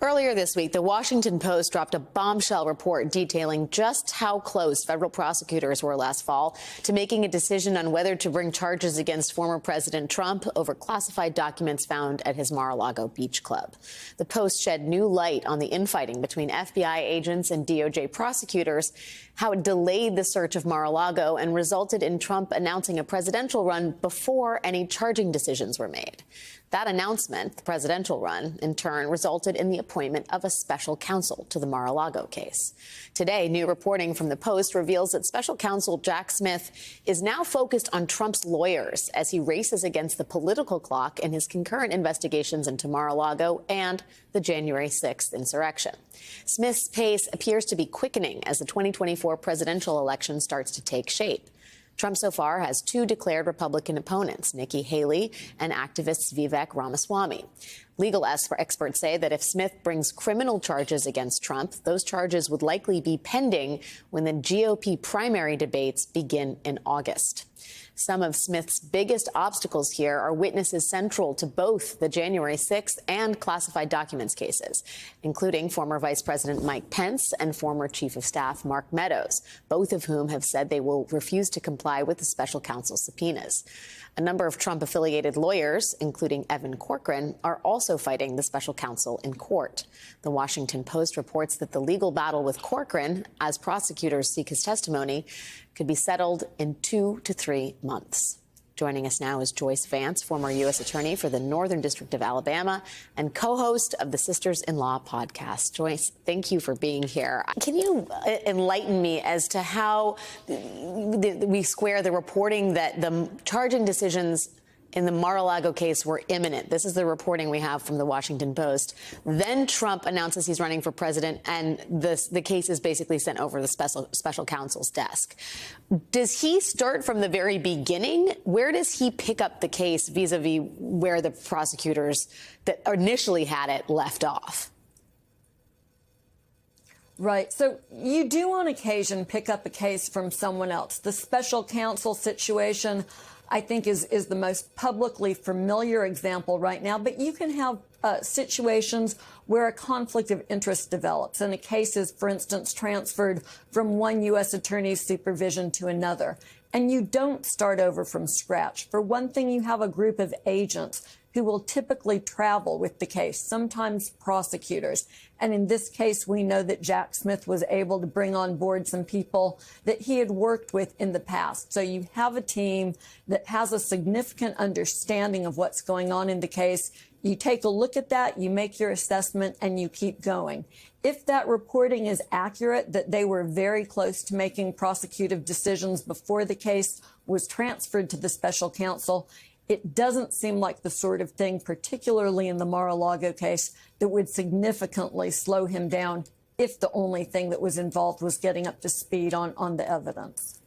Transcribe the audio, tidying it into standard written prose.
Earlier this week, the Washington Post dropped a bombshell report detailing just how close federal prosecutors were last fall to making a decision on whether to bring charges against former President Trump over classified documents found at his Mar-a-Lago beach club. The Post shed new light on the infighting between FBI agents and DOJ prosecutors, how it delayed the search of Mar-a-Lago and resulted in Trump announcing a presidential run before any charging decisions were made. That announcement, the presidential run, in turn resulted in the appointment of a special counsel to the Mar-a-Lago case. Today, new reporting from the Post reveals that special counsel Jack Smith is now focused on Trump's lawyers as he races against the political clock in his concurrent investigations into Mar-a-Lago and the January 6th insurrection. Smith's pace appears to be quickening as the 2024 presidential election starts to take shape. Trump so far has two declared Republican opponents, Nikki Haley and activist Vivek Ramaswamy. Legal experts say that if Smith brings criminal charges against Trump, those charges would likely be pending when the GOP primary debates begin in August. Some of Smith's biggest obstacles here are witnesses central to both the January 6th and classified documents cases, including former Vice President Mike Pence and former Chief of Staff Mark Meadows, both of whom have said they will refuse to comply with the special counsel's subpoenas. A number of Trump-affiliated lawyers, including Evan Corcoran, are also fighting the special counsel in court. The Washington Post reports that the legal battle with Corcoran, as prosecutors seek his testimony, could be settled in 2 to 3 months. Joining us now is Joyce Vance, former U.S. Attorney for the Northern District of Alabama and co-host of the Sisters-in-Law podcast. Joyce, thank you for being here. Can you enlighten me as to how we square the reporting that the charging decisions in the Mar-a-Lago case were imminent? This is the reporting we have from the Washington Post. Then Trump announces he's running for president, and the case is basically sent over the special counsel's desk. Does he start from the very beginning? Where does he pick up the case vis-a-vis where the prosecutors that initially had it left off? Right. So you do on occasion pick up a case from someone else. The special counsel situation, I think, is the most publicly familiar example right now. But you can have situations where a conflict of interest develops and a case is, for instance, transferred from one U.S. attorney's supervision to another. And you don't start over from scratch. For one thing, you have a group of agents who will typically travel with the case, sometimes prosecutors. And in this case, we know that Jack Smith was able to bring on board some people that he had worked with in the past. So you have a team that has a significant understanding of what's going on in the case. You take a look at that, you make your assessment, and you keep going. If that reporting is accurate, that they were very close to making prosecutive decisions before the case was transferred to the special counsel, it doesn't seem like the sort of thing, particularly in the Mar-a-Lago case, that would significantly slow him down if the only thing that was involved was getting up to speed on the evidence.